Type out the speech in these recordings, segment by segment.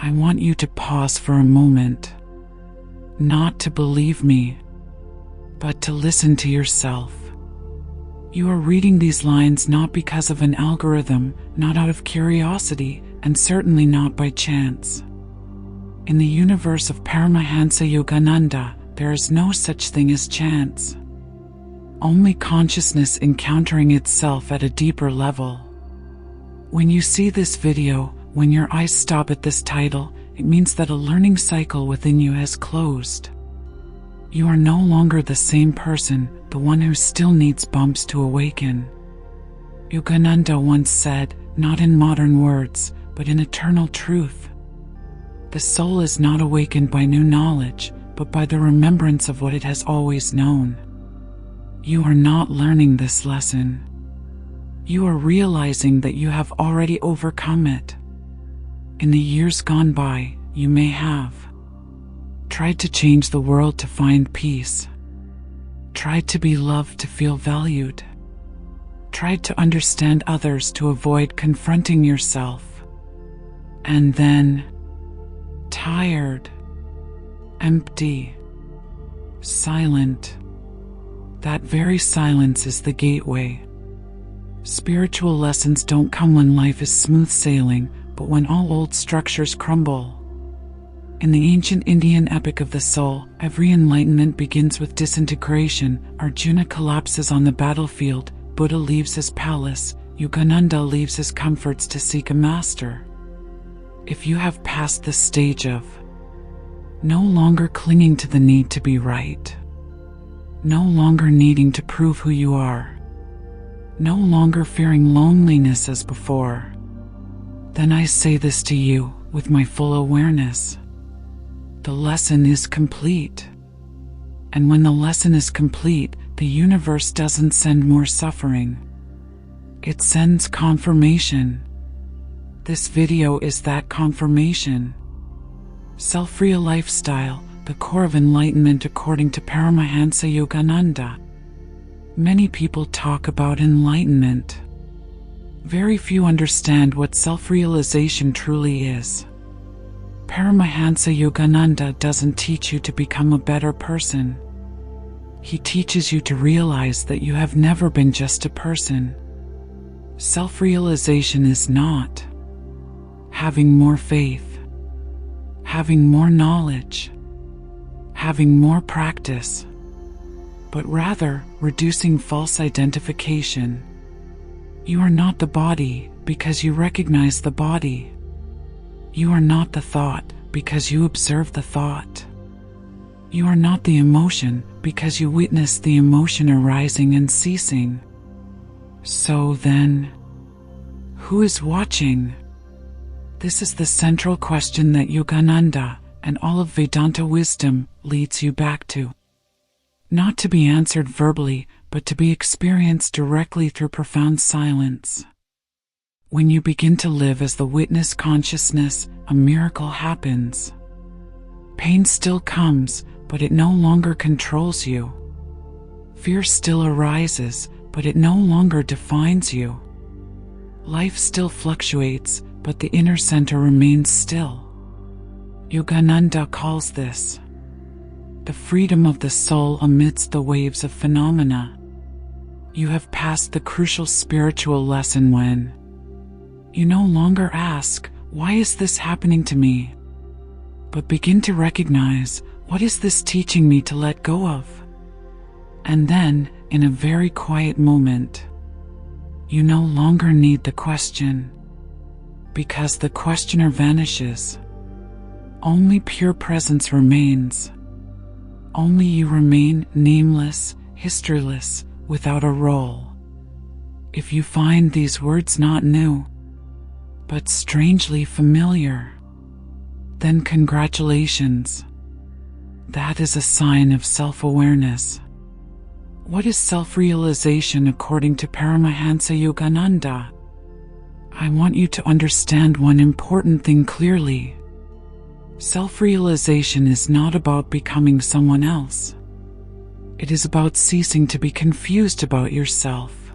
I want you to pause for a moment, not to believe me, but to listen to yourself. You are reading these lines not because of an algorithm, not out of curiosity, and certainly not by chance. In the universe of Paramahansa Yogananda, there is no such thing as chance. Only consciousness encountering itself at a deeper level. When you see this video, when your eyes stop at this title, it means that a learning cycle within you has closed. You are no longer the same person, the one who still needs bumps to awaken. Yogananda once said, not in modern words, but in eternal truth. The soul is not awakened by new knowledge, but by the remembrance of what it has always known. You are not learning this lesson. You are realizing that you have already overcome it. In the years gone by, you may have tried to change the world to find peace, tried to be loved to feel valued, tried to understand others to avoid confronting yourself, and then tired, empty, silent. That very silence is the gateway. Spiritual lessons don't come when life is smooth sailing, but when all old structures crumble. In the ancient Indian epic of the soul, every enlightenment begins with disintegration. Arjuna collapses on the battlefield, Buddha leaves his palace, Yogananda leaves his comforts to seek a master. If you have passed the stage of no longer clinging to the need to be right, no longer needing to prove who you are, no longer fearing loneliness as before, then I say this to you with my full awareness. The lesson is complete. And when the lesson is complete, the universe doesn't send more suffering. It sends confirmation. This video is that confirmation. Self-real lifestyle, the core of enlightenment according to Paramahansa Yogananda. Many people talk about enlightenment. Very few understand what self-realization truly is. Paramahansa Yogananda doesn't teach you to become a better person. He teaches you to realize that you have never been just a person. Self-realization is not having more faith, having more knowledge, having more practice, but rather reducing false identification. You are not the body because you recognize the body. You are not the thought because you observe the thought. You are not the emotion because you witness the emotion arising and ceasing. So then, who is watching? This is the central question that Yogananda and all of Vedanta wisdom leads you back to. Not to be answered verbally, but to be experienced directly through profound silence. When you begin to live as the witness consciousness, a miracle happens. Pain still comes, but it no longer controls you. Fear still arises, but it no longer defines you. Life still fluctuates, but the inner center remains still. Yogananda calls this the freedom of the soul amidst the waves of phenomena. You have passed the crucial spiritual lesson when you no longer ask, why is this happening to me? But begin to recognize, what is this teaching me to let go of? And then, in a very quiet moment, you no longer need the question, because the questioner vanishes. Only pure presence remains. Only you remain nameless, historyless, without a role. If you find these words not new, but strangely familiar, then congratulations. That is a sign of self-awareness. What is self-realization according to Paramahansa Yogananda? I want you to understand one important thing clearly. Self-realization is not about becoming someone else. It is about ceasing to be confused about yourself.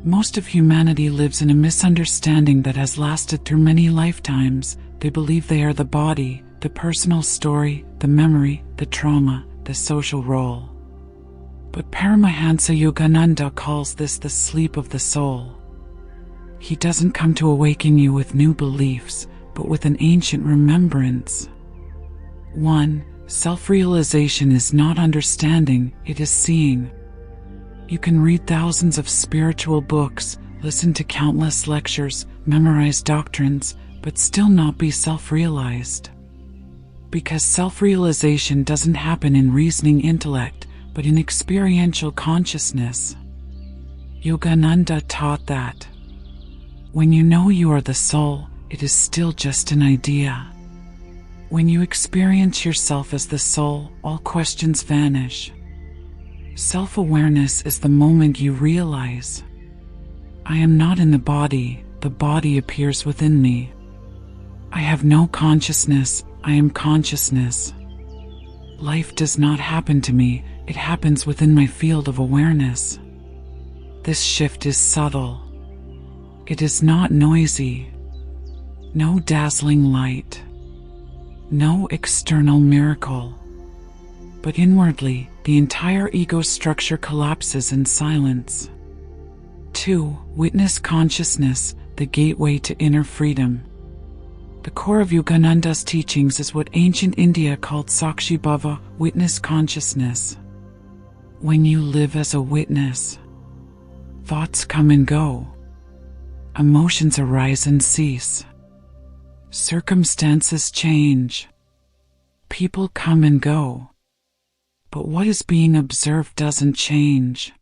Most of humanity lives in a misunderstanding that has lasted through many lifetimes. They believe they are the body, the personal story, the memory, the trauma, the social role. But Paramahansa Yogananda calls this the sleep of the soul. He doesn't come to awaken you with new beliefs, but with an ancient remembrance. 1. Self-realization is not understanding, it is seeing. You can read thousands of spiritual books, listen to countless lectures, memorize doctrines, but still not be self-realized. Because self-realization doesn't happen in reasoning intellect, but in experiential consciousness. Yogananda taught that when you know you are the soul, it is still just an idea. When you experience yourself as the soul, all questions vanish. Self-awareness is the moment you realize, I am not in the body appears within me. I have no consciousness, I am consciousness. Life does not happen to me, it happens within my field of awareness. This shift is subtle. It is not noisy. No dazzling light. No external miracle. But inwardly, the entire ego structure collapses in silence. 2. Witness consciousness, the gateway to inner freedom. The core of Yogananda's teachings is what ancient India called Sakshi Bhava, witness consciousness. When you live as a witness, thoughts come and go. Emotions arise and cease. Circumstances change. People come and go. But what is being observed doesn't change.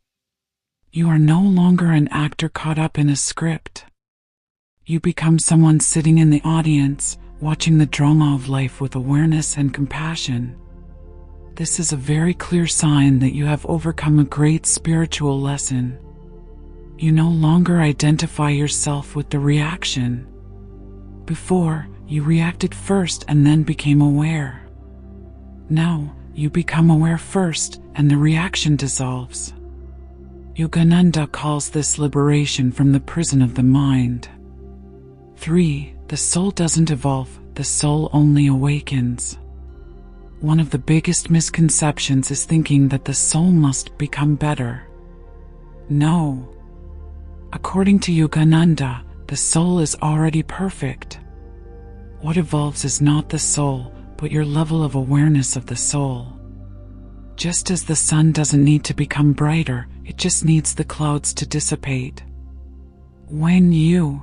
You are no longer an actor caught up in a script. You become someone sitting in the audience, watching the drama of life with awareness and compassion. This is a very clear sign that you have overcome a great spiritual lesson. You no longer identify yourself with the reaction. Before, you reacted first and then became aware. Now, you become aware first and the reaction dissolves. Yogananda calls this liberation from the prison of the mind. 3. The soul doesn't evolve, the soul only awakens. One of the biggest misconceptions is thinking that the soul must become better. No. According to Yogananda, the soul is already perfect. What evolves is not the soul, but your level of awareness of the soul. Just as the sun doesn't need to become brighter, it just needs the clouds to dissipate. When you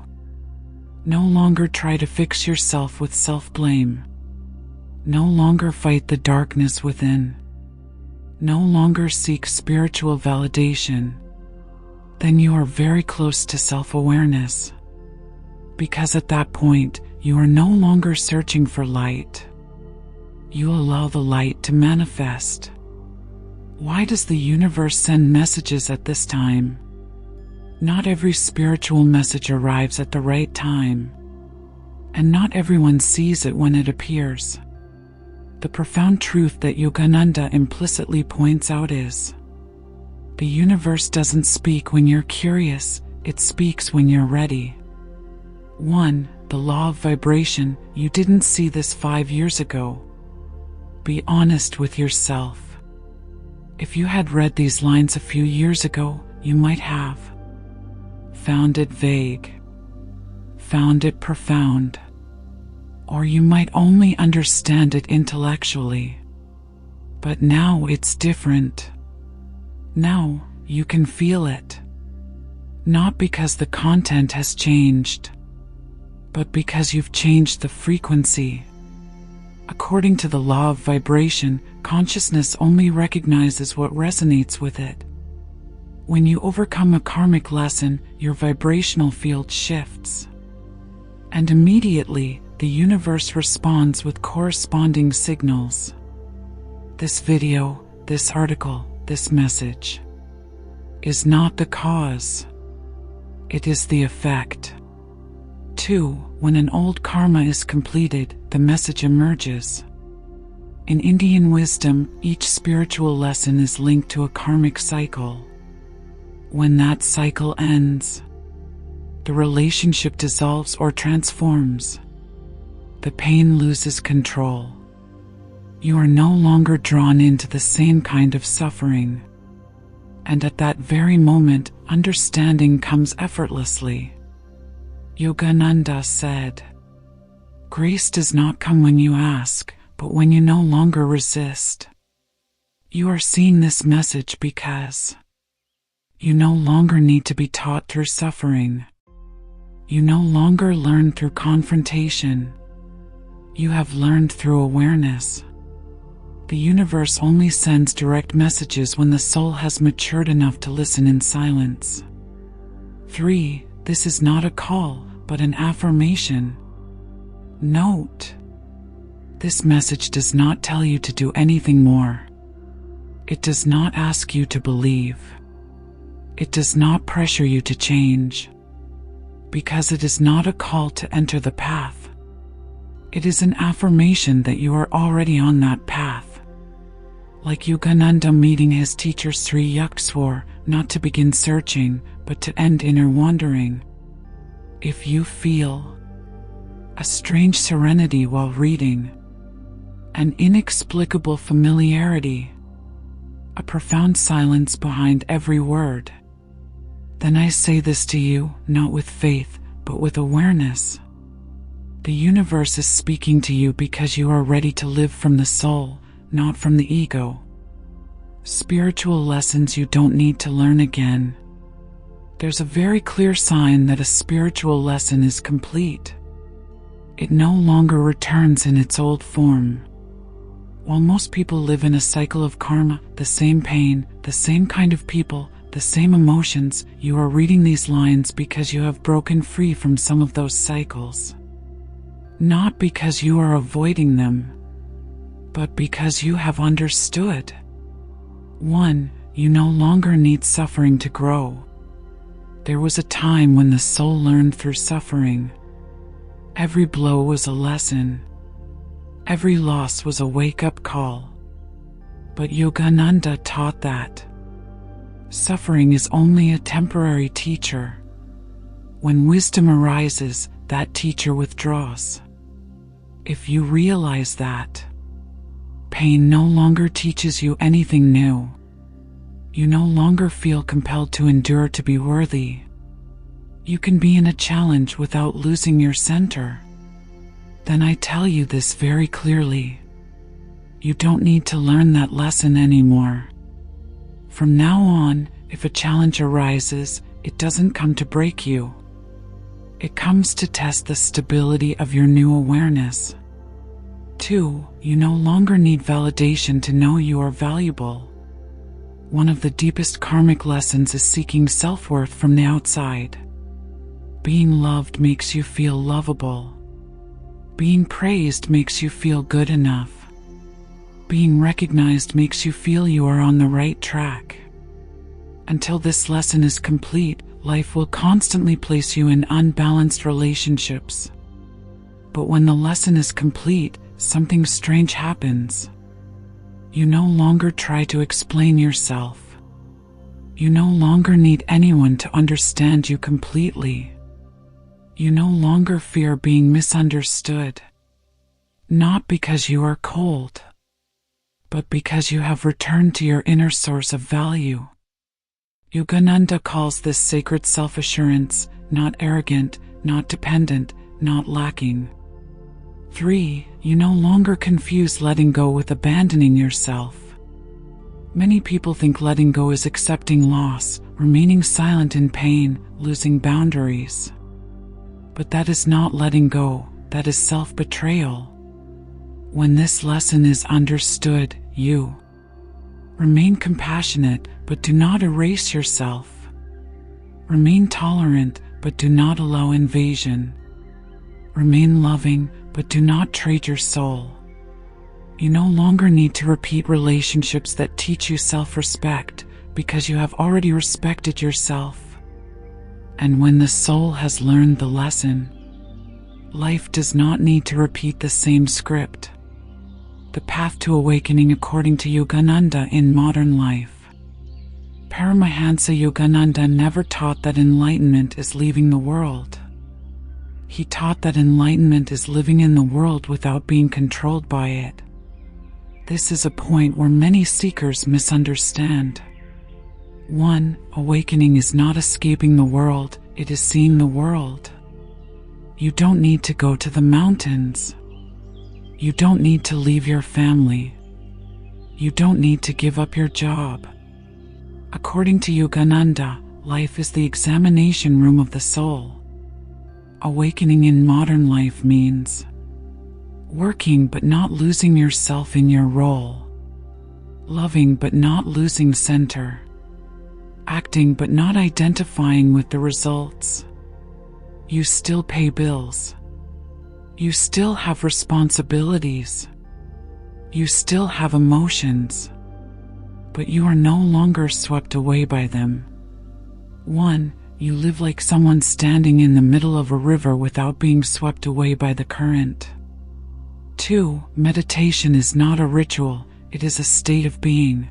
no longer try to fix yourself with self-blame, no longer fight the darkness within, no longer seek spiritual validation, then you are very close to self-awareness. Because at that point, you are no longer searching for light. You allow the light to manifest. Why does the universe send messages at this time? Not every spiritual message arrives at the right time. And not everyone sees it when it appears. The profound truth that Yogananda implicitly points out is, the universe doesn't speak when you're curious, it speaks when you're ready. 1. The law of vibration. You didn't see this 5 years ago. Be honest with yourself. If you had read these lines a few years ago, you might have found it vague, found it profound, or you might only understand it intellectually. But now it's different. Now you can feel it. Not because the content has changed, but because you've changed the frequency. According to the law of vibration, consciousness only recognizes what resonates with it. When you overcome a karmic lesson, your vibrational field shifts. And immediately, the universe responds with corresponding signals. This video, this article, this message is not the cause. It is the effect. 2. When an old karma is completed, the message emerges. In Indian wisdom, each spiritual lesson is linked to a karmic cycle. When that cycle ends, the relationship dissolves or transforms. the pain loses control. You are no longer drawn into the same kind of suffering. And at that very moment, understanding comes effortlessly. Yogananda said, "Grace does not come when you ask, but when you no longer resist." You are seeing this message because you no longer need to be taught through suffering. You no longer learn through confrontation. You have learned through awareness. The universe only sends direct messages when the soul has matured enough to listen in silence. 3. This is not a call, but an affirmation. Note: this message does not tell you to do anything more. It does not ask you to believe. It does not pressure you to change. Because it is not a call to enter the path. It is an affirmation that you are already on that path. Like Yogananda meeting his teacher Sri Yuk swore not to begin searching, but to end inner wandering. If you feel a strange serenity while reading, an inexplicable familiarity, a profound silence behind every word, then I say this to you, not with faith, but with awareness. The universe is speaking to you because you are ready to live from the soul, not from the ego. Spiritual lessons you don't need to learn again. There's a very clear sign that a spiritual lesson is complete. It no longer returns in its old form. While most people live in a cycle of karma, the same pain, the same kind of people, the same emotions, you are reading these lines because you have broken free from some of those cycles. Not because you are avoiding them, but because you have understood. 1. You no longer need suffering to grow. There was a time when the soul learned through suffering. Every blow was a lesson. Every loss was a wake-up call. But Yogananda taught that suffering is only a temporary teacher. When wisdom arises, that teacher withdraws. If you realize that, pain no longer teaches you anything new. You no longer feel compelled to endure to be worthy. You can be in a challenge without losing your center. Then I tell you this very clearly. You don't need to learn that lesson anymore. From now on, if a challenge arises, it doesn't come to break you. It comes to test the stability of your new awareness. 2. You no longer need validation to know you are valuable. One of the deepest karmic lessons is seeking self-worth from the outside. Being loved makes you feel lovable. Being praised makes you feel good enough. Being recognized makes you feel you are on the right track. Until this lesson is complete, life will constantly place you in unbalanced relationships. But when the lesson is complete, something strange happens. You no longer try to explain yourself. You no longer need anyone to understand you completely. You no longer fear being misunderstood. Not because you are cold, but because you have returned to your inner source of value. Yogananda calls this sacred self-assurance, not arrogant, not dependent, not lacking. 3. You no longer confuse letting go with abandoning yourself. Many people think letting go is accepting loss, remaining silent in pain, losing boundaries. But that is not letting go, that is self-betrayal. When this lesson is understood, you remain compassionate, but do not erase yourself. Remain tolerant, but do not allow invasion. Remain loving, but do not trade your soul. You no longer need to repeat relationships that teach you self-respect, because you have already respected yourself. And when the soul has learned the lesson, life does not need to repeat the same script. The path to awakening according to Yogananda in modern life. Paramahansa Yogananda never taught that enlightenment is leaving the world. He taught that enlightenment is living in the world without being controlled by it. This is a point where many seekers misunderstand. 1. Awakening is not escaping the world, it is seeing the world. You don't need to go to the mountains. You don't need to leave your family. You don't need to give up your job. According to Yogananda, life is the examination room of the soul. Awakening in modern life means working but not losing yourself in your role, loving but not losing center, acting but not identifying with the results. You still pay bills. You still have responsibilities. You still have emotions, but you are no longer swept away by them. 1. You live like someone standing in the middle of a river without being swept away by the current. 2. Meditation is not a ritual, it is a state of being.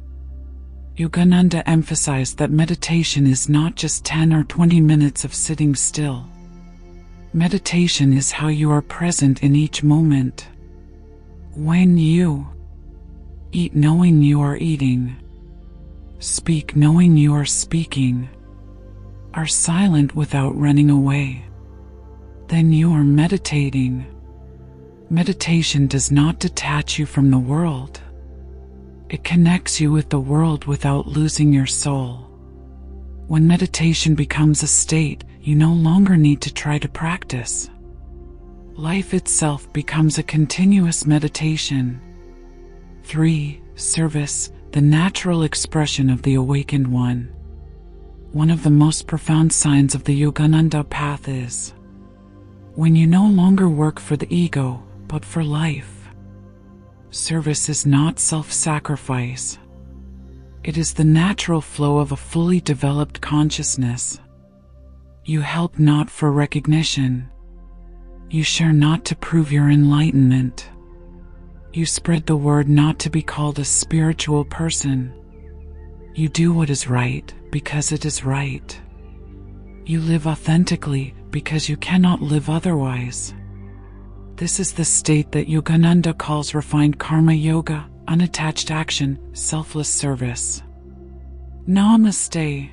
Yogananda emphasized that meditation is not just 10 or 20 minutes of sitting still. Meditation is how you are present in each moment. When you eat knowing you are eating, speak knowing you are speaking, are silent without running away, then you are meditating. Meditation does not detach you from the world. It connects you with the world without losing your soul. When meditation becomes a state, you no longer need to try to practice. Life itself becomes a continuous meditation. 3. Service, the natural expression of the awakened one. One of the most profound signs of the Yogananda path is when you no longer work for the ego, but for life. Service is not self-sacrifice. It is the natural flow of a fully developed consciousness. You help not for recognition. You share not to prove your enlightenment. You spread the word not to be called a spiritual person. You do what is right because it is right. You live authentically because you cannot live otherwise. This is the state that Yogananda calls refined karma yoga, unattached action, selfless service. Namaste.